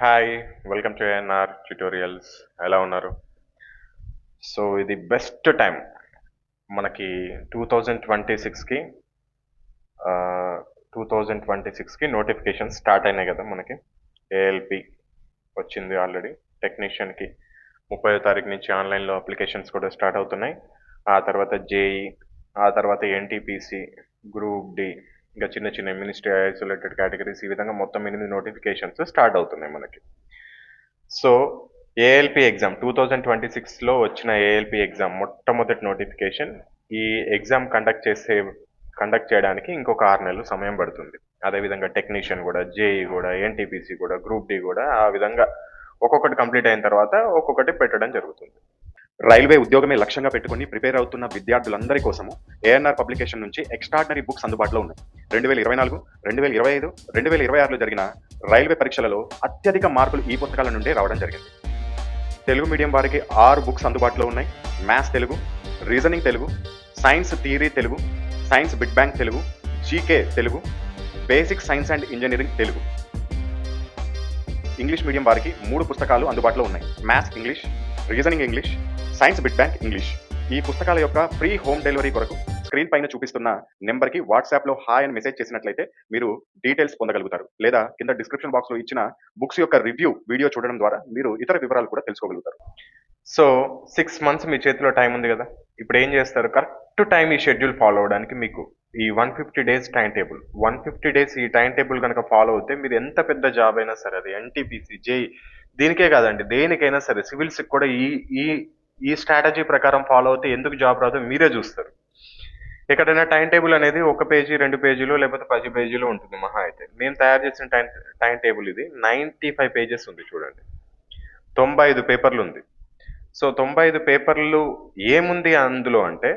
Hi, welcome to NR tutorials. ఎలా ఉన్నారు? So ఇది బెస్ట్ టైం మనకి 2026కి 2026కి నోటిఫికేషన్ స్టార్ట్ అయినాయి కదా. మనకి ఏఎల్పి వచ్చింది ఆల్రెడీ. టెక్నీషియన్కి 30వ తారీఖు నుంచి ఆన్లైన్లో అప్లికేషన్స్ కూడా స్టార్ట్ అవుతున్నాయి. ఆ తర్వాత జేఈ, ఆ తర్వాత ఎన్టీపీసీ, గ్రూప్ డి, ఇంకా చిన్న చిన్న మినిస్ట్రీ ఐసోలేటెడ్ కేటగిరీస్, ఈ విధంగా మొత్తం 8 నోటిఫికేషన్స్ స్టార్ట్ అవుతున్నాయి మనకి. సో ఏఎల్పి ఎగ్జామ్ 2026లో వచ్చిన ఏఎల్పి ఎగ్జామ్ మొట్టమొదటి నోటిఫికేషన్. ఈ ఎగ్జామ్ కండక్ట్ చేయడానికి ఇంకొక 6 నెలలు సమయం పడుతుంది. అదేవిధంగా టెక్నీషియన్ కూడా, జేఈ కూడా, ఎన్టీపీసీ కూడా, గ్రూప్ డి కూడా, ఆ విధంగా ఒక్కొక్కటి కంప్లీట్ అయిన తర్వాత ఒక్కొక్కటి పెట్టడం జరుగుతుంది. రైల్వే ఉద్యోగమే లక్ష్యంగా పెట్టుకుని ప్రిపేర్ అవుతున్న విద్యార్థులందరి కోసము ఏఎన్ఆర్ పబ్లికేషన్ నుంచి ఎక్స్ట్రాడినరీ బుక్స్ అందుబాటులో ఉన్నాయి. 2024, 2025, 2026లో జరిగిన రైల్వే పరీక్షలలో అత్యధిక మార్కులు ఈ పుస్తకాల నుండే రావడం జరిగింది. తెలుగు మీడియం వారికి 6 బుక్స్ అందుబాటులో ఉన్నాయి. Maths Telugu, reasoning Telugu, science theory Telugu, science big bang Telugu, GK Telugu, basic science and engineering Telugu. English medium వారికి 3 పుస్తకాలు అందుబాటులో ఉన్నాయి. మ్యాథ్స్ ఇంగ్లీష్, రీజనింగ్ ఇంగ్లీష్, సైన్స్ బిగ్ బ్యాంగ్ ఇంగ్లీష్. ఈ పుస్తకాల యొక్క ఫ్రీ హోమ్ డెలివరీ కొరకు స్క్రీన్ పైన చూపిస్తున్న నెంబర్కి వాట్సాప్లో హాయ్ అని మెసేజ్ చేసినట్లయితే మీరు డీటెయిల్స్ పొందగలుగుతారు. లేదా కింద డిస్క్రిప్షన్ బాక్స్లో ఇచ్చిన బుక్స్ యొక్క రివ్యూ వీడియో చూడడం ద్వారా మీరు ఇతర వివరాలు కూడా తెలుసుకోగలుగుతారు. సో 6 మంత్స్ మీ చేతిలో టైం ఉంది కదా. ఇప్పుడు ఏం చేస్తారు? కరెక్ట్ టైం ఈ షెడ్యూల్ ఫాలో అవడానికి మీకు ఈ 150 డేస్ టైం టేబుల్, 150 డేస్ ఈ టైం టేబుల్ కనుక ఫాలో అవుతే మీరు ఎంత పెద్ద జాబ్ అయినా సరే, అది ఎన్టీపీసీ, జేఈ, దీనికే కాదండి, దేనికైనా సరే, సివిల్స్కి కూడా ఈ ఈ ఈ స్ట్రాటజీ ప్రకారం ఫాలో అవుతే ఎందుకు జాబ్ రాదో మీరే చూస్తారు. ఎక్కడైనా టైం టేబుల్ అనేది 1 పేజీ 2 పేజీలు లేకపోతే 10 పేజీలు ఉంటుంది మహా అయితే. మేము తయారు చేసిన టైం టేబుల్ ఇది 95 పేజెస్ ఉంది చూడండి. 95 పేపర్లు ఉంది. సో 95 పేపర్లు ఏముంది అందులో అంటే,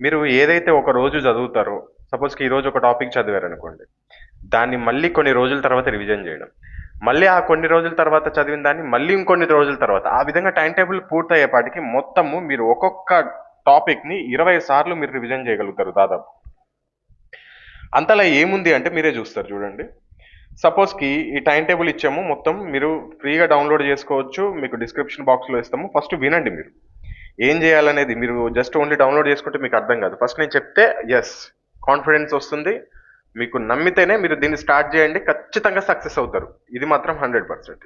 మీరు ఏదైతే ఒక రోజు చదువుతారో, సపోజ్కి ఈ రోజు ఒక టాపిక్ చదివారనుకోండి, దాన్ని మళ్ళీ కొన్ని రోజుల తర్వాత రివిజన్ చేయడం, మళ్ళీ ఆ కొన్ని రోజుల తర్వాత చదివిన దాన్ని మళ్ళీ ఇంకొన్ని రోజుల తర్వాత, ఆ విధంగా టైం టేబుల్ పూర్తయ్యేపాటికి మొత్తము మీరు ఒక్కొక్క టాపిక్ని 20 సార్లు మీరు రివిజన్ చేయగలుగుతారు దాదాపు. అంతలా ఏముంది అంటే మీరే చూస్తారు చూడండి. సపోజ్కి ఈ టైం టేబుల్ ఇచ్చాము, మొత్తం మీరు ఫ్రీగా డౌన్లోడ్ చేసుకోవచ్చు, మీకు డిస్క్రిప్షన్ బాక్స్లో ఇస్తాము. ఫస్ట్ వినండి. మీరు ఏం చేయాలనేది మీరు జస్ట్ ఓన్లీ డౌన్లోడ్ చేసుకుంటే మీకు అర్థం కాదు. ఫస్ట్ నేను చెప్తే ఎస్, కాన్ఫిడెన్స్ వస్తుంది, మీకు నమ్మితేనే మీరు దీన్ని స్టార్ట్ చేయండి, ఖచ్చితంగా సక్సెస్ అవుతారు. ఇది మాత్రం 100%.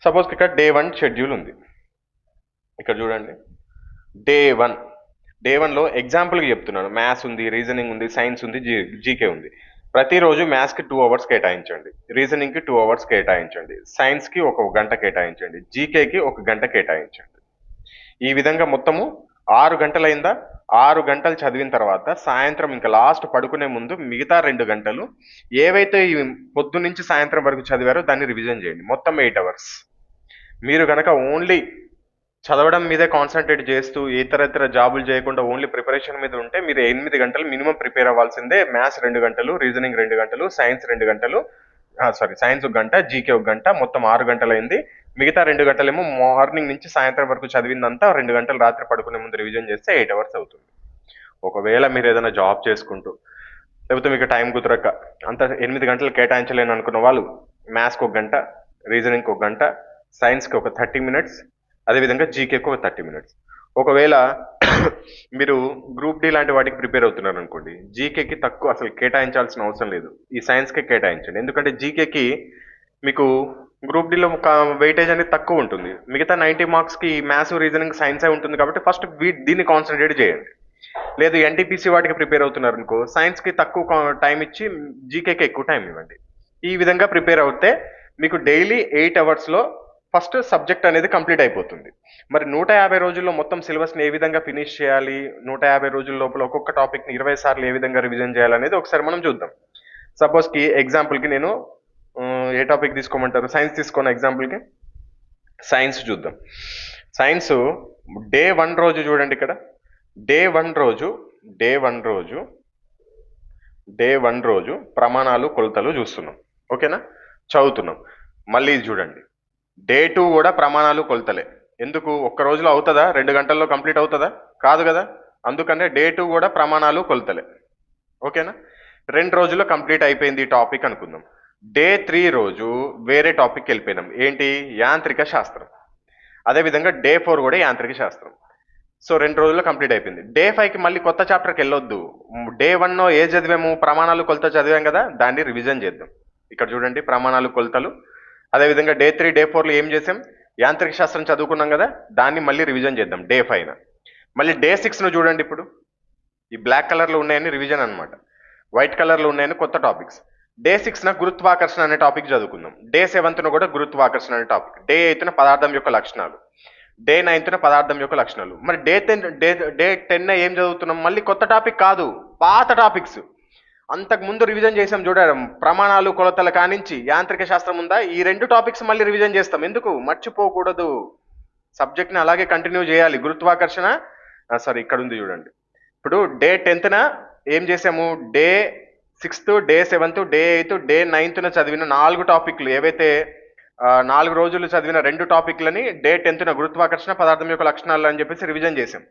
సపోజ్కి ఇక్కడ డే 1 షెడ్యూల్ ఉంది. ఇక్కడ చూడండి, డే వన్లో ఎగ్జాంపుల్కి చెప్తున్నాను. మ్యాథ్స్ ఉంది, రీజనింగ్ ఉంది, సైన్స్ ఉంది, జీకే ఉంది. ప్రతిరోజు మ్యాథ్స్కి 2 అవర్స్ కేటాయించండి, రీజనింగ్కి 2 అవర్స్ కేటాయించండి, సైన్స్కి 1 గంట కేటాయించండి, జీకేకి 1 గంట కేటాయించండి. ఈ విధంగా మొత్తము 6 గంటలైందా? 6 గంటలు చదివిన తర్వాత సాయంత్రం ఇంకా లాస్ట్ పడుకునే ముందు మిగతా 2 గంటలు ఏవైతే ఈ పొద్దు నుంచి సాయంత్రం వరకు చదివారో దాన్ని రివిజన్ చేయండి. మొత్తం 8 అవర్స్. మీరు కనుక ఓన్లీ చదవడం మీదే కాన్సన్ట్రేట్ చేస్తూ ఇతర జాబులు చేయకుండా ఓన్లీ ప్రిపరేషన్ మీద ఉంటే మీరు 8 గంటలు మినిమం ప్రిపేర్ అవ్వాల్సిందే. మ్యాథ్స్ 2 గంటలు, రీజనింగ్ 2 గంటలు, సైన్స్ 2 గంటలు, సైన్స్ 1 గంట, జీకే 1 గంట, మొత్తం 6 గంటలైంది. మిగతా 2 గంటలేమో మార్నింగ్ నుంచి సాయంత్రం వరకు చదివిందంతా 2 గంటలు రాత్రి పడుకునే ముందు రివిజన్ చేస్తే 8 అవర్స్ అవుతుంది. ఒకవేళ మీరు ఏదైనా జాబ్ చేసుకుంటూ లేకపోతే మీకు టైం కుదరక అంత 8 గంటలు కేటాయించలేను అనుకున్న వాళ్ళు మ్యాథ్స్కి 1 గంట, రీజనింగ్కి 1 గంట, సైన్స్కి ఒక 30 మినిట్స్, అదేవిధంగా జీకేకి ఒక 30 మినిట్స్. ఒకవేళ మీరు గ్రూప్ డి లాంటి వాటికి ప్రిపేర్ అవుతున్నారు అనుకోండి, జీకేకి తక్కువ అసలు కేటాయించాల్సిన అవసరం లేదు, ఈ సైన్స్కే కేటాయించండి. ఎందుకంటే జీకేకి మీకు గ్రూప్ డిలో వెయిటేజ్ అనేది తక్కువ ఉంటుంది. మిగతా 90 మార్క్స్కి మ్యాథ్స్, రీజనింగ్, సైన్సే ఉంటుంది కాబట్టి ఫస్ట్ దీన్ని కాన్సన్ట్రేట్ చేయండి. లేదు ఎన్టీపీసీ వాటికి ప్రిపేర్ అవుతున్నారు అనుకో, సైన్స్కి తక్కువ టైం ఇచ్చి జీకేకి ఎక్కువ టైం ఇవ్వండి. ఈ విధంగా ప్రిపేర్ అవుతే మీకు డైలీ 8 అవర్స్లో ఫస్ట్ సబ్జెక్ట్ అనేది కంప్లీట్ అయిపోతుంది. మరి 150 రోజుల్లో మొత్తం సిలబస్ని ఏ విధంగా ఫినిష్ చేయాలి, 150 రోజుల లోపల ఒక్కొక్క టాపిక్ని 20 సార్లు ఏ విధంగా రివిజన్ చేయాలనేది ఒకసారి మనం చూద్దాం. సపోజ్కి ఎగ్జాంపుల్కి నేను ఏ టాపిక్ తీసుకోమంటారు? సైన్స్ తీసుకోను ఎగ్జాంపుల్కి. సైన్స్ చూద్దాం. సైన్స్ డే 1 రోజు చూడండి. ఇక్కడ డే వన్ రోజు ప్రమాణాలు కొలతలు చూస్తున్నాం. ఓకేనా, చదువుతున్నాం. మళ్ళీ చూడండి, డే 2 కూడా ప్రమాణాలు కొలతలే. ఎందుకు? ఒక్క రోజులో అవుతుందా? 2 గంటల్లో కంప్లీట్ అవుతుందా? కాదు కదా. అందుకనే డే 2 కూడా ప్రమాణాలు కొలతలే. ఓకేనా, 2 రోజుల్లో కంప్లీట్ అయిపోయింది ఈ టాపిక్ అనుకుందాం. డే 3 రోజు వేరే టాపిక్ వెళ్ళిపోయినాం. ఏంటి? యాంత్రిక శాస్త్రం. అదేవిధంగా డే 4 కూడా యాంత్రిక శాస్త్రం. సో 2 రోజుల్లో కంప్లీట్ అయిపోయింది. డే 5కి మళ్ళీ కొత్త చాప్టర్కి వెళ్ళొద్దు. డే 1 ఏ చదివాము? ప్రమాణాలు కొలత చదివాం కదా, దాన్ని రివిజన్ చేద్దాం. ఇక్కడ చూడండి, ప్రమాణాలు కొలతలు. అదేవిధంగా డే 3 డే 4లో ఏం చేసాం? యాంత్రిక శాస్త్రం చదువుకున్నాం కదా, దాన్ని మళ్ళీ రివిజన్ చేద్దాం డే 5న. మళ్ళీ డే 6ను చూడండి. ఇప్పుడు ఈ బ్లాక్ కలర్లో ఉన్నాయని రివిజన్ అనమాట, వైట్ కలర్లో ఉన్నాయని కొత్త టాపిక్స్. డే 6న గురుత్వాకర్షణ అనే టాపిక్ చదువుకుందాం. డే 7న కూడా గురుత్వాకర్షణ అనే టాపిక్. డే 8న పదార్థం యొక్క లక్షణాలు. డే 9న పదార్థం యొక్క లక్షణాలు. మరి డే 10 ఏం చదువుతున్నాం? మళ్ళీ కొత్త టాపిక్ కాదు, పాత టాపిక్స్. అంతకు ముందు రివిజన్ చేసాం చూడడం, ప్రమాణాలు కొలతల కానించి యాంత్రిక శాస్త్రం ఉందా, ఈ 2 టాపిక్స్ మళ్ళీ రివిజన్ చేస్తాం. ఎందుకు? మర్చిపోకూడదు. సబ్జెక్ట్ని అలాగే కంటిన్యూ చేయాలి. గురుత్వాకర్షణ సారీ, ఇక్కడ ఉంది చూడండి. ఇప్పుడు డే 10న ఏం చేసాము? Day 6th, day 7th, day 8th, day 9th చదివిన 4 టాపిక్లు, ఏవైతే 4 రోజులు చదివిన 2 టాపిక్లని డే 10న గురుత్వాకర్షణ, పదార్థం యొక్క లక్షణాలు అని చెప్పేసి రివిజన్ చేసాం.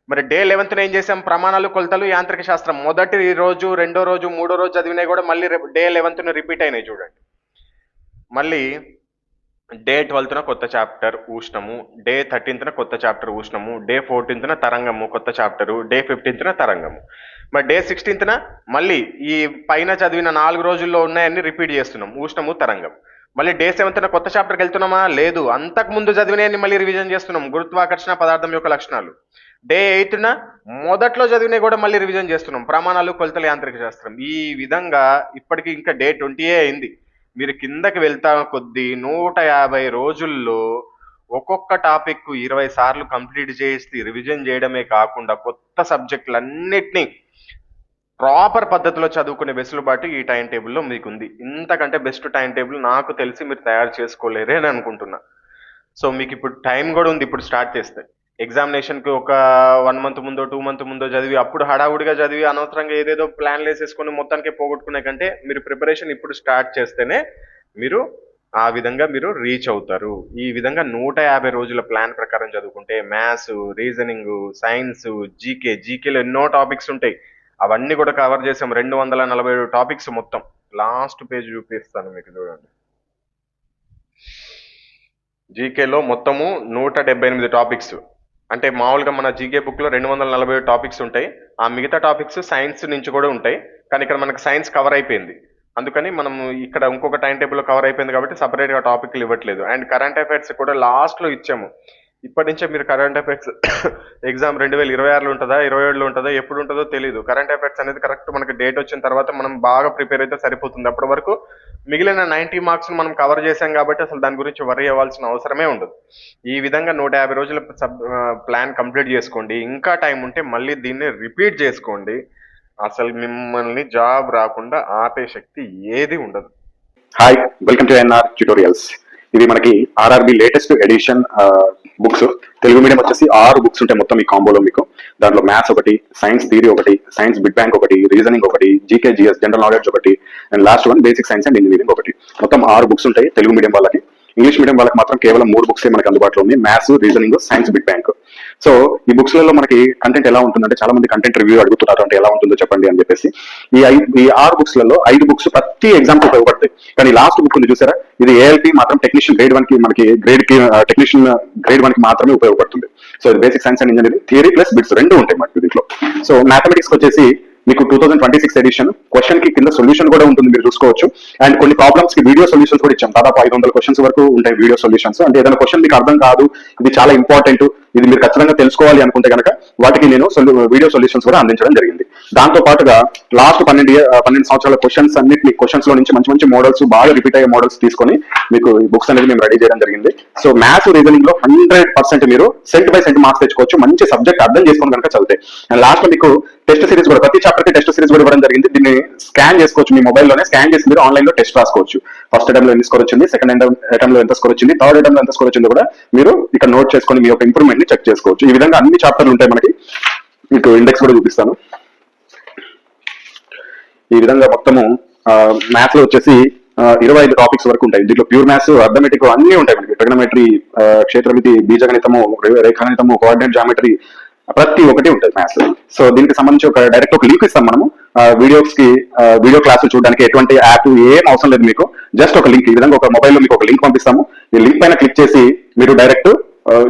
మరి డే 11న ఏం చేసాం? ప్రమాణాలు కొలతలు, యాంత్రిక శాస్త్రం. మొదటి రోజు, రెండో రోజు, మూడో రోజు చదివినాయి కూడా మళ్ళీ డే 11న రిపీట్ అయినాయి చూడండి. మళ్ళీ డే 12న కొత్త చాప్టర్ ఉష్ణము, డే 13న కొత్త చాప్టర్ ఉష్ణము, డే 14న తరంగము కొత్త చాప్టరు, డే 15న తరంగము. మరి డే 16న మళ్ళీ ఈ పైన చదివిన 4 రోజుల్లో ఉన్నాయన్ని రిపీట్ చేస్తున్నాం, ఉష్ణము, తరంగం. మళ్ళీ డే 7న కొత్త చాప్టర్కి వెళ్తున్నామా? లేదు, అంతకు ముందు చదివినవి మళ్ళీ రివిజన్ చేస్తున్నాం, గురుత్వాకర్షణ, పదార్థం యొక్క లక్షణాలు. డే 8న మొదట్లో చదివినవి కూడా మళ్ళీ రివిజన్ చేస్తున్నాం, ప్రమాణాలు, కొలతల, యాంత్రిక శాస్త్రం. ఈ విధంగా ఇప్పటికి ఇంకా డే 20 అయింది. మీరు కిందకి వెళ్తా కొద్దీ 150 రోజుల్లో ఒక్కొక్క టాపిక్ 20 సార్లు కంప్లీట్ చేసి రివిజన్ చేయడమే కాకుండా కొత్త సబ్జెక్టులన్నిటినీ ప్రాపర్ పద్ధతిలో చదువుకునే వెసులుబాటు ఈ టైం టేబుల్లో మీకుంది. ఇంతకంటే బెస్ట్ టైం టేబుల్ నాకు తెలిసి మీరు తయారు చేసుకోలేరే అని అనుకుంటున్నా. సో మీకు ఇప్పుడు టైం కూడా ఉంది. ఇప్పుడు స్టార్ట్ చేస్తే ఎగ్జామినేషన్కి ఒక 1 మంత్ ముందో 2 మంత్ ముందో చదివి అప్పుడు హడావుడిగా చదివి అనవసరంగా ఏదేదో ప్లాన్లు వేసేసుకొని మొత్తానికి పోగొట్టుకునే కంటే మీరు ప్రిపరేషన్ ఇప్పుడు స్టార్ట్ చేస్తేనే మీరు ఆ విధంగా మీరు రీచ్ అవుతారు. ఈ విధంగా 150 రోజుల ప్లాన్ ప్రకారం చదువుకుంటే మ్యాథ్స్, రీజనింగ్, సైన్స్, జీకేలో ఎన్నో టాపిక్స్ ఉంటాయి. అవన్నీ కూడా కవర్ చేసాం. 247 టాపిక్స్ మొత్తం. లాస్ట్ పేజ్ చూపిస్తాను మీకు, చూడండి. జీకేలో మొత్తము 178 టాపిక్స్. అంటే మామూలుగా మన జీకే బుక్లో 247 టాపిక్స్ ఉంటాయి. ఆ మిగతా టాపిక్స్ సైన్స్ నుంచి కూడా ఉంటాయి, కానీ ఇక్కడ మనకు సైన్స్ కవర్ అయిపోయింది. అందుకని మనం ఇక్కడ ఇంకొక టైం టేబుల్లో కవర్ అయిపోయింది కాబట్టి సపరేట్గా టాపిక్లు ఇవ్వట్లేదు. అండ్ కరెంట్ అఫైర్స్ కూడా లాస్ట్లో ఇచ్చాము. ఇప్పటి నుంచే మీరు కరెంట్ అఫైర్స్ ఎగ్జామ్ 2026లో ఉంటుందా, 27లో ఉంటుందా, ఎప్పుడు ఉంటుందో తెలియదు. కరెంట్ అఫైర్స్ అనేది కరెక్ట్ మనకి డేట్ వచ్చిన తర్వాత మనం బాగా ప్రిపేర్ అయితే సరిపోతుంది. అప్పటి వరకు మిగిలిన 90 మార్క్స్ మనం కవర్ చేశాం కాబట్టి అసలు దాని గురించి వరీ అవ్వాల్సిన అవసరమే ఉండదు. ఈ విధంగా 150 రోజుల ప్లాన్ కంప్లీట్ చేసుకోండి. ఇంకా టైం ఉంటే మళ్ళీ దీన్ని రిపీట్ చేసుకోండి. అసలు మిమ్మల్ని జాబ్ రాకుండా ఆపే శక్తి ఏది ఉండదు. Hi, welcome to NR tutorials. ఇది మనకి RRB latest edition books. Telugu medium వచ్చేసి 6 బుక్స్ ఉంటాయి మొత్తం ఈ కాంబోలో మీకు. దాంట్లో మ్యాథ్స్ ఒకటి, సైన్స్ థియరీ ఒకటి, సైన్స్ బిగ్ బ్యాంక్ ఒకటి, రీజనింగ్ ఒకటి, జీకే జిఎస్ జనరల్ నాలెడ్జ్ ఒకటి, and last one basic science and engineering ఒకటి. మొత్తం 6 బుక్స్ ఉంటాయి తెలుగు మీడియం వాళ్ళకి. ఇంగ్లీష్ మీడియం వాళ్ళకి మాత్రం కేవలం 3 బుక్స్ మనకి అందుబాటులో ఉంది, maths, reasoning, science big bank. So ఈ బుక్స్ లలో మనకి కంటెంట్ ఎలా ఉంటుందంటే, చాలా మంది కంటెంట్ రివ్యూ అడుగుతున్నారు, అంటే ఎలా ఉంటుందో చెప్పండి అని చెప్పేసి. ఈ 6 బుక్స్ లలో 5 బుక్స్ ప్రతి ఎగ్జామ్ కి ఉపయోగపడతాయి. కానీ లాస్ట్ బుక్ ఉంది చూసారా, ఇది ఏఎల్పి మాత్రం టెక్నీషియన్ గ్రేడ్ 1 కి మనకి టెక్నీషియన్ గ్రేడ్ 1 కి మాత్రమే ఉపయోగపడుతుంది. సో ఇది basic science and engineering theory plus bits 2 ఉంటాయి మనకి దీంట్లో. సో మ్యాథమెటిక్స్ వచ్చేసి మీకు 2026 ఎడిషన్ క్వశ్చన్ కి కింద సొల్యూషన్ కూడా ఉంటుంది, మీరు చూసుకోవచ్చు. అండ్ కొన్ని ప్రాబ్లమ్స్ కి వీడియో సొల్యూషన్స్ కూడా ఇచ్చాం. దాదాపు 500 క్వశ్చన్స్ వరకు ఉంటాయి వీడియో సొల్యూషన్స్. అంటే ఏదైనా క్వశ్చన్ మీకు అర్థం కాదు, ఇది చాలా ఇంపార్టెంట్, ఇది మీరు ఖచ్చితంగా తెలుసుకోవాలి అనుకుంటే కనుక వాటికి నేను వీడియో సొల్యూషన్స్ కూడా అందించడం జరిగింది. దాంతో పాటుగా లాస్ట్ 12 సంవత్సరాల క్వశ్చన్స్ అన్నింటినీ, క్వశ్చన్స్ లో నుంచి మంచి మంచి మోడల్స్, బాగా రిపీట్ అయ్యే మోడల్స్ తీసుకొని మీకు ఈ బుక్స్ అనేది మేము రెడీ చేయడం జరిగింది. సో మ్యాథ్స్, రీజనింగ్ లో 100% మీరు సెంట్ బై సెంట్ మార్క్స్ తెచ్చుకోవచ్చు, మంచి సబ్జెక్ట్ అర్థం చేసుకుని కనుక చదివితే. అండ్ లాస్ట్ లో మీకు టెస్ట్ సిరీస్ కూడా, ప్రతి చాప్టర్ కి టెస్ట్ సిరీస్ కూడా ఇవ్వడం జరిగింది. దీన్ని స్కాన్ చేసుకోవచ్చు, మీ మొబైల్లోనే స్కాన్ చేసి మీరు ఆన్లైన్ లో టెస్ట్ రాసుకోవచ్చు. ఫస్ట్ అటెంప్ట్ లో ఎన్ని స్కోర్ వచ్చింది, సెకండ్ అటెంప్ట్ లో ఎంత స్కోర్ వచ్చింది, థర్డ్ అటెంప్ట్ లో ఎంత స్కోర్ వచ్చిందో కూడా మీరు ఇక్కడ నోట్ చేసుకొని మీ యొక్క ఇంప్రూవ్మెంట్ ని చెక్ చేసుకోవచ్చు. ఈ విధంగా అన్ని చాప్టర్లు ఉంటాయి మనకి. మీకు ఇండెక్స్ కూడా చూపిస్తాను. ఈ విధంగా మొత్తము మ్యాథ్స్ లో వచ్చేసి 25 టాపిక్స్ వరకు ఉంటాయి. దీంట్లో ప్యూర్ మ్యాథ్స్, అర్థమెటిక్ అన్ని ఉంటాయి మనకి. ట్రిగనోమెట్రీ, క్షేత్రమితి, బీజగణితము, రేఖాగణితము, కోఆర్డినేట్ జామెట్రీ, ప్రతి ఒక్కటి ఉంటుంది మ్యాథ్స్. సో దీనికి సంబంధించి డైరెక్ట్ ఒక లింక్ ఇస్తాం మనము. వీడియోస్ కి వీడియో క్లాసులు చూడడానికి ఎటువంటి యాప్ ఏం అవసరం లేదు మీకు. జస్ట్ ఒక లింక్, ఈ విధంగా ఒక మొబైల్లో మీకు ఒక లింక్ పంపిస్తాము. ఈ లింక్ పైన క్లిక్ చేసి మీరు డైరెక్ట్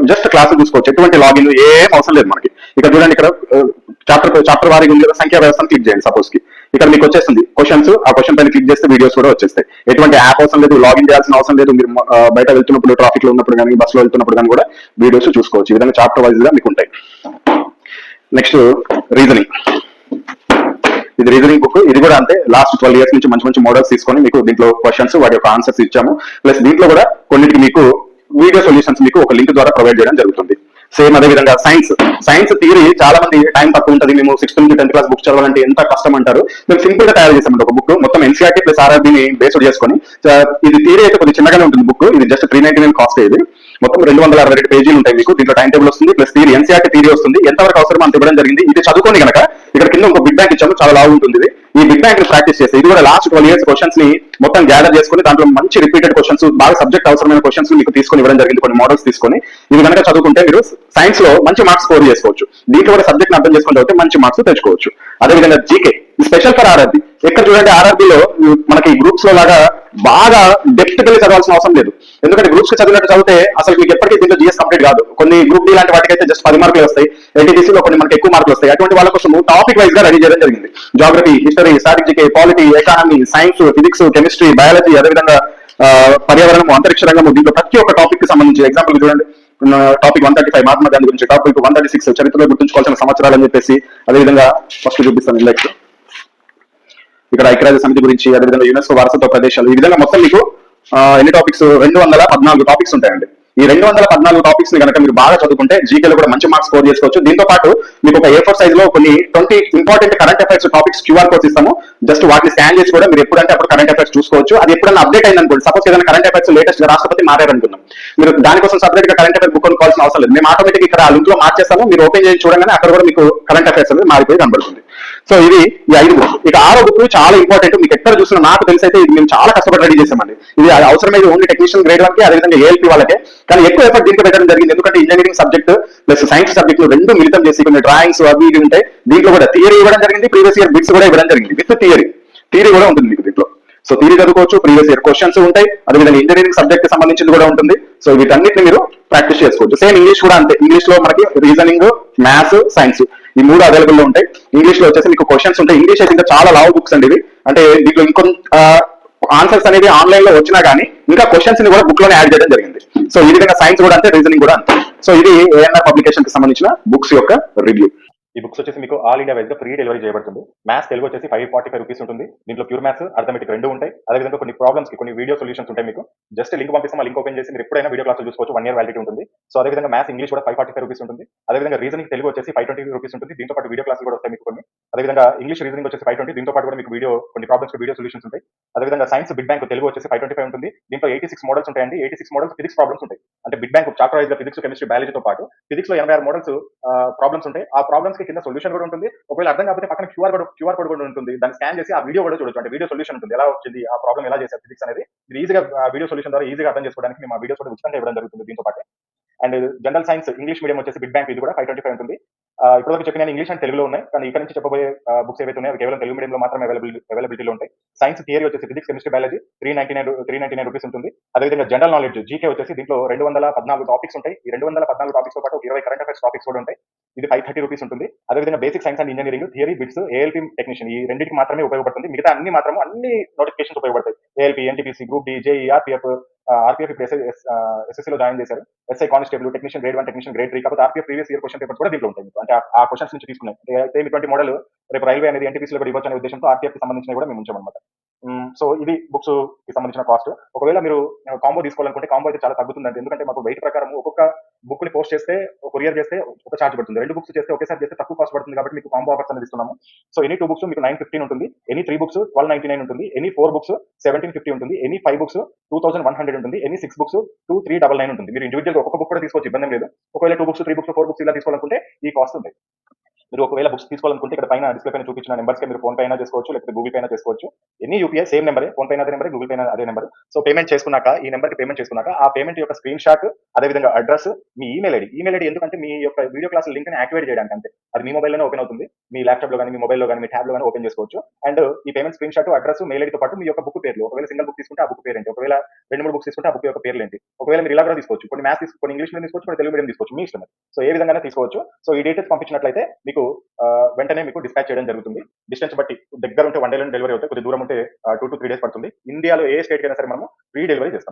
జస్ట్ క్లాసులు చూసుకోవచ్చు. ఎటువంటి లాగిన్ ఏం అవసరం లేదు మనకి. ఇక్కడ చూడండి, ఇక్కడ చాప్టర్ వారీగా ఉంది కదా, సంఖ్యా వ్యవస్థను క్లిక్ చేయండి సపోజ్ కి. ఇక్కడ మీకు వచ్చేస్తుంది క్వశ్చన్స్, ఆ క్వశ్చన్ పైన క్లిక్ చేస్తే వీడియోస్ కూడా వచ్చేస్తాయి. ఎటువంటి యాప్ అవసరం లేదు, లాగిన్ చేయాల్సిన అవసరం లేదు. మీరు బయట వెళ్తున్నప్పుడు, ట్రాఫిక్ లో ఉన్నప్పుడు కానీ, బస్ లో వెళ్తున్నప్పుడు కానీ కూడా వీడియోస్ చూసుకోవచ్చు. ఈ విధంగా చాప్టర్ వైజ్ గా మీకు ఉంటాయి. Next reasoning. ఇది రీజనింగ్ బుక్. ఇది కూడా అంతే, లాస్ట్ 12 years నుంచి మంచి మంచి మోడల్స్ తీసుకొని మీకు దీంట్లో క్వశ్చన్స్, వాటి యొక్క ఆన్సర్స్ ఇచ్చాము. ప్లస్ దీంట్లో కూడా కొన్నిటికి మీకు వీడియో సొల్యూషన్స్ మీకు ఒక లింక్ ద్వారా ప్రొవైడ్ చేయడం జరుగుతుంది. సేమ్ అదే విధంగా సైన్స్ థియరీ చాలా మంది టైం తక్కువ ఉంటుంది, మేము 6th నుంచి 10th క్లాస్ బుక్ చదవాలంటే ఎంత కష్టం అంటారు. మేము సింపుల్ గా తయారు చేసామండి ఒక బుక్, మొత్తం ఎన్సీఆర్టీ ప్లస్ ఆర్ఆర్బీని బేస్డ్ చేసుకొని. ఇది థియరీ అయితే కొద్దిగా చిన్నగానే ఉంటుంది బుక్. ఇది జస్ట్ 399 కాస్ట్. ఇది మొత్తం 262 పేజీలు ఉంటాయి మీకు. దీంట్లో టైం టేబుల్ వస్తుంది, ప్లస్ థియరీ ఎన్సీఆర్టీ థియరీ వస్తుంది. ఎంతవరకు అవసరం అంత ఇవ్వడం జరిగింది. ఇది చదువుకోండి కనుక ఇక్కడ కింద ఒక బిగ్ బ్యాంక్ ఇచ్చాము, చాలా లావు ఉంటుంది ఇది. ఈ బిగ్ బ్యాంక్ ని ప్రాక్టీస్ చేస్తే, ఇది కూడా లాస్ట్ 12 years క్వశ్చన్స్ ని మొత్తం గ్యాదర్ చేసుకుని దాంట్లో మంచి రిపీటెడ్ క్వశ్చన్స్, బాగా సబ్జెక్ట్ అవసరమైన క్వశ్చన్స్ మీకు తీసుకొని ఇవ్వడం జరిగింది. కొన్ని మోడల్స్ తీసుకొని ఇవి కనుక చదువుకుంటే మీరు సైన్స్ లో మంచి మార్క్స్ స్కోర్ చేసుకోవచ్చు. దీంట్లో కూడా సబ్జెక్ట్ అర్థం చేసుకుంటే అయితే మంచి మార్క్స్ తెచ్చుకోవచ్చు. అదేవిధంగా జీకే స్పెషల్ ఫర్ ఆర్ఆర్బీ. ఎక్కడ చూడండి, ఆర్ఆర్బీలో మనకి గ్రూప్స్ లో లాగా బాగా డెప్త్ గా చదవాల్సిన అవసరం లేదు. ఎందుకంటే గ్రూప్స్ కి చదివినట్టు చదివితే అసలు మీకు ఎప్పటికీ దీంట్లో జిఎస్ కంప్లీట్ కాదు. కొన్ని గ్రూప్ డి లాంటి వాటికైతే జస్ట్ 10 మార్కులు వస్తాయి, ఎన్టీటీసీ లో కొన్ని మనకి ఎక్కువ మార్కులు వస్తాయి. అటువంటి వాళ్ళ కోసం టాపిక్ వైజ్ గా రెడీ చేయడం జరిగింది. Geography, history, strategy, polity, economy, science, physics, chemistry, biology, అదేవిధంగా పర్యావరణం, అంతరిక్ష రంగము, దీంట్లో ప్రతి ఒక్క టాపిక్ కి సంబంధించి ఎగ్జాంపుల్ చూడండి. టాపిక్ 135 మహాత్మా గాంధీ గురించి, టాపిక్ 136 చరిత్రలో గుర్తుంచుకోవాల్సిన సంవత్సరాలు అని చెప్పేసి, అదేవిధంగా ఫస్ట్ చూపిస్తాను ఇండెక్స్. ఇక్కడ ఐక్యరాజ్య సమితి గురించి, అదేవిధంగా యునెస్కో వారసత్వ ప్రదేశాలు, ఈ విధంగా మొత్తం మీకు ఎన్ని టాపిక్స్, 214 టాపిక్స్ ఉంటాయండి. ఈ 214 టాపిక్స్ ని కనుక మీరు బాగా చదువుకుంటే జీకేలో కూడా మంచి మార్క్స్ స్కోర్ చేసుకోవచ్చు. దీంతో పాటు మీకు ఒక A4 సైజ్ లో కొన్ని 20 important current affairs topics QR codes ఇస్తాము. జస్ట్ వాటిని స్కాన్ చేసి కూడా మీరు ఎప్పుడంటే అప్పుడు కరెంట్ అఫైర్స్ చూసుకోవచ్చు. అది ఎప్పుడైనా అప్డేట్ అయింది అనుకోండి, సపోజ్ ఏదైనా కరెంట్ అఫైర్స్ లేటెస్ట్ గా రాష్ట్రపతి మారారనుకుందాం, మీరు దానికోసం సపరేట్ గా కరెంట్ అఫైర్ బుక్ కొనుక్కోవాల్సిన అవసరం లేదు. మేము ఆటోమేటిక్ ఇక్కడ ఆ లింక్ లో మార్చేస్తాము. మీరు ఓపెన్ చేసి చూడగానే అక్కడ కూడా మీకు కరెంట్ అఫైర్స్ అనేది మారిపోయి కనబడుతుంది. సో ఇది ఈ 5 బుక్స్. ఇక 6వ బుక్ చాలా ఇంపార్టెంట్. మీకు ఎక్కడ చూసినా నాకు తెలిసి అయితే ఇది మేము చాలా కష్టపడి రెడీ చేసామండి. ఇది అవసరమైతే ఓన్లీ టెక్నీషియన్ గ్రేడ్ వాళ్ళకి, అదేవిధంగా ఏఎల్పీ వాళ్ళకే, కానీ ఎక్కువ ఎఫర్ట్ దీంట్లో పెట్టడం జరిగింది. ఎందుకంటే engineering subject plus science subject రెండు మిళితం చేసి కొన్ని డ్రాయింగ్స్ అవి ఇవి ఉంటాయి. దీంట్లో కూడా థియరీ ఇవ్వడం జరిగింది, ప్రీవియస్ ఇయర్ బిట్స్ కూడా ఇవ్వడం జరిగింది విత్ థియరీ కూడా ఉంటుంది మీకు దీంట్లో. సో థియరీ చదువుకోవచ్చు, ప్రీవియస్ ఇయర్ క్వశ్చన్స్ ఉంటాయి, అదేవిధంగా ఇంజనీరింగ్ సబ్జెక్ట్ కి సంబంధించింది కూడా ఉంటుంది. సో వీటన్నిటిని మీరు ప్రాక్టీస్ చేసుకోవచ్చు. సేమ్ ఇంగ్లీష్ కూడా అంతే. ఇంగ్లీష్ లో మనకి రీజనింగ్, మ్యాథ్స్, సైన్స్ ఈ 3 అవైలబుల్ లో ఉంటాయి. ఇంగ్లీష్ లో వచ్చేసి మీకు క్వశ్చన్స్ ఉంటాయి. ఇంగ్లీష్ అయితే ఇంకా చాలా లావ్ బుక్స్ అండి ఇవి. అంటే దీంట్లో ఇంకొంత ఆన్సర్స్ అనేది ఆన్లైన్ లో వచ్చినా కానీ ఇంకా క్వశ్చన్స్ ని కూడా బుక్ లోనే యాడ్ చేయడం జరిగింది. సో ఈ విధంగా సైన్స్ కూడా అంతే, రీజనింగ్ కూడా అంతే. సో ఇది ఏఎన్ఆర్ పబ్లికేషన్ కి సంబంధించిన బుక్స్ యొక్క రివ్యూ. ఈ బుక్స్ వచ్చేసి మీకు ఆల్ ఇండియా వైజ్ గా ఫ్రీ డెలివరీ చేయబడుతుంది. మ్యాథ్స్ తెలుగు వచ్చేసి 545 రూపీస్ ఉంటుంది. దీంట్లో ప్యూర్ మ్యాథ్స్, అర్థమెటిక్ రెండు ఉంటాయి. అదేవిధంగా కొన్ని ప్రాబ్లమ్స్ కి కొన్ని వీడియో సొల్యూషన్స్ ఉంటాయి. మీకు జస్ట్ లింక్ పంపిస్తాం, ఆ లింక్ ఓపెన్ చేసి మీరు ఎప్పుడైనా వీడియో క్లాస్ చూసుకోవచ్చు. 1 year వ్యాలిడిటీ ఉంటుంది. సో అదేవిధంగా మ్యాథ్స్, ఇంగ్లీష్ కూడా 545 రూపీస్ ఉంటుంది. అదేవిధంగా రీజనింగ్ తెలుగు వచ్చేసి 520 రూపీస్ ఉంటుంది. దీంతో పాటు వీడియో క్లాసులు కూడా వస్తాయి మీకు కొన్ని. అదేవిధంగా ఇంగ్లీష్ రీజనింగ్ వచ్చేసి 520, దీంతో పాటు కూడా మీకు కొన్ని ప్రాబ్లమ్స్ కి వీడియో సొల్యూషన్స్ ఉంటాయి. అదేవిధంగా సైన్స్ బిడ్ బ్యాంక్ తెలుగు వచ్చేసి 525 ఉంటుంది. దీంట్లో 86 మోడల్స్ ఉంటాయండి. 86 మోడల్స్ ఫిజిక్స్ ప్రాబ్లమ్స్ ఉంటాయి. అంటే బిడ్ బ్యాంక్ చాప్టర్ వైజ్ గా ఫిజిక్స్, కెమిస్ట్రీ, బయాలజీతో పాటు ఫిజిక్స్ లో 86 మోడల్స్ ప్రాబ్లమ్స్ ఉంటాయి. ఆ ప్రాబ్లమ్స్ కి కింద సొల్యూషన్ కూడా ఉంటుంది. ఒకవేళ అర్థం కాకపోతే పక్కన క్యూఆర్ కోడ్ కూడా ఉంటుంది. దాన్ని స్కాన్ చేసి ఆ వీడియో కూడా చూడొచ్చు. అంటే వీడియో సొల్యూషన్ ఉంటుంది, ఎలా వచ్చింది, ఆ ప్రాబ్లం ఎలా చేశారు ఫిజిక్స్ అనేది. మీరు ఈజీగా వీడియో సొల్యూషన్ ద్వారా ఈజీగా అర్థం చేసుకోవడానికి మేము ఆ వీడియోస్ కూడా ఉచితంగా ఇవ్వడం జరుగుతుంది దీంతో పాటు. And general science English medium వచ్చేసి బిడ్ బ్యాంక్ ఇది కూడా 525 ఉంటుంది. ఇప్పటివరకు చెప్పిన ఇంగ్లీష్ అండ్ తెలుగులో ఉన్నాయి, కానీ ఇక్కడ నుంచి చెప్పబోయే బుక్స్ ఏవైతే ఉన్నాయో కేవలం తెలుగు మీడియంలో మాత్రమే అవైలబిలిటీలో ఉంటాయి. సైన్స్ థియరీ వచ్చేసి ఫిజిక్స్, కెమిస్ట్రీ, బయాలజీ 399 రూపీస్ ఉంటుంది. అదేవిధంగా జనరల్ నాలెడ్జ్ జీకే వచ్చేసి దీంట్లో 214 టాపిక్స్ ఉంటాయి. ఈ 214 టాపిక్స్ తో పాటు 20 కరెంట్ అఫైర్స్ టాపిక్స్ కూడా ఉంటాయి. ఇది 530 రూపీస్ ఉంటుంది. అదేవిధంగా basic science and engineering theory bits, ALP technician ఈ రెండింటికి మాత్రమే ఉపయోగపడుతుంది. మిగతా అన్ని నోటిఫికేషన్స్ ఉపయోగపడతాయి. ALP, NTPC, group D, JE, RPF ఇప్పుడు ఎస్ఎస్సీలో జాయిన్ చేశారు. SI constable, technician grade 1, technician grade 3. కాకపోతే RPF previous year question papers కూడా దీంట్లో ఉంటాయి. అంటే ఆ క్వశ్చన్స్ నుంచి తీసుకున్నాయి. సేమ్ ఇటువంటి మోడల్ రేపు రైల్వే అనేది ఎన్టీపీసీలో కూడా ఇవ్వచ్చు అనే ఉద్దేశంతో ఆర్పీఎఫ్ కి సంబంధించిన కూడా మేము ఉంచామన్నమాట. సో ఇది బుక్స్ కి సంబంధించిన కాస్ట్. ఒకవేళ మీరు కాంబో తీసుకోవాలనుకుంటే కాంబో అయితే చాలా తగ్గుతుందండి. ఎందుకంటే మాకు వెయిట్ ప్రకారం ఒక్కొక్క బుక్ ని పోస్ట్ చేస్తే, కొరియర్ చేస్తే ఒక చార్జ్ పడుతుంది. 2 బుక్స్ చేస్తే ఒకేసారి చేస్తే తక్కువ కాస్ట్ పడుతుంది. కాబట్టి మీకు కాంబో ఆఫర్స్ అనేది ఇస్తున్నాము. సో ఎనీ 2 బుక్స్ మీకు 915 ఉంటుంది. ఎనీ 3 బుక్స్ 1299 ఉంటుంది. ఎనీ 4 బుక్స్ 1750 ఉంటుంది. ఎనీ 5 బుక్స్ 2100 ఉంటుంది. ఎనీ 6 బుక్స్ 2399 ఉంటుంది. మీరు ఇండివిజువల్ ఒక్కొక్క బుక్ కూడా తీసుకోవచ్చు, ఇబ్బంది లేదు. ఒకవేళ 2 బుక్స్, 3 బుక్స్, 4 బుక్స్ ఇలా తీసుకోవాలనుకుంటే ఈ కాస్ట్ ఉంటాయి. మీరు ఒకవేళ బుక్స్ తీసుకోవాలనుకుంటే ఇక్కడ పైన డిస్ప్లే పైన చూపించిన నెంబర్స్ మీరు ఫోన్ పే అయినా చేసుకోవచ్చు, లేకపోతే గూగుల్ పే అయినా చేసుకోవచ్చు. ఎన్ని యూపీఐ సేమ్ నెంబరే, ఫోన్ పే అదే నెంబర్, గూగుల్ పే అదే నెంబర్. సో పేమెంట్ చేసుకున్నాక, ఈ నెంబర్ కి పేమెంట్ చేసుకున్నాక ఆ పేమెంట్ యొక్క స్క్రీన్ షాట్, అదేవిధంగా అడ్రస్, మీ ఈమెయిల్ ఐడి ఎందుకంటే మీ యొక్క వీడియో క్లాస్ లింక్ ని యాక్టివేట్ చేయడానికి అంతే. అది మీ మొబైల్లోనే ఓపెన్ అవుతుంది, మీ ల్యాప్టాప్ లో కానీ, మీ మొబైల్లో కానీ, మీ ట్యాబ్ లో కానీ ఓపెన్ చేసుకోవచ్చు. అండ్ ఈ payment screen shot, address, mail ఐడితో పాటు మీ యొక్క బుక్ పేర్లు, ఒకవేళ సింగిల్ బుక్ తీసుకుంటే ఆ బుక్ పేరు ఏంటి, ఒకవేళ 2-3 బుక్స్ తీసుకుంటే ఆ బుక్ యొక్క పేర్లు ఏంటి, ఒకవేళ మీరు ఇలా కూడా తీసుకోవచ్చు, కొన్ని మ్యాథ్స్ కొన్ని ఇంగ్లీష్ మీడియం తీసుకోవచ్చు, కొన్ని తెలుగు మీడియం తీసుకోవచ్చు, మీ ఇష్టం. సో ఏ విధంగా తీసుకోవచ్చు. సో ఈ డీటెయిల్స్ పంపించినట్లయితే మీకు వెంటనే మీకు డిస్పాచ్ చేయడం జరుగుతుంది. డిస్టెన్స్ బట్టి దగ్గర ఉంటే 1 డే డెలివరీ అవుతాయి, కొద్ది దూరం ఉంటే 2 to 3 days పడుతుంది. ఇండియాలో ఏ స్టేట్ అయినా సరే మనము ఫ్రీ డెలివరీ చేస్తాం.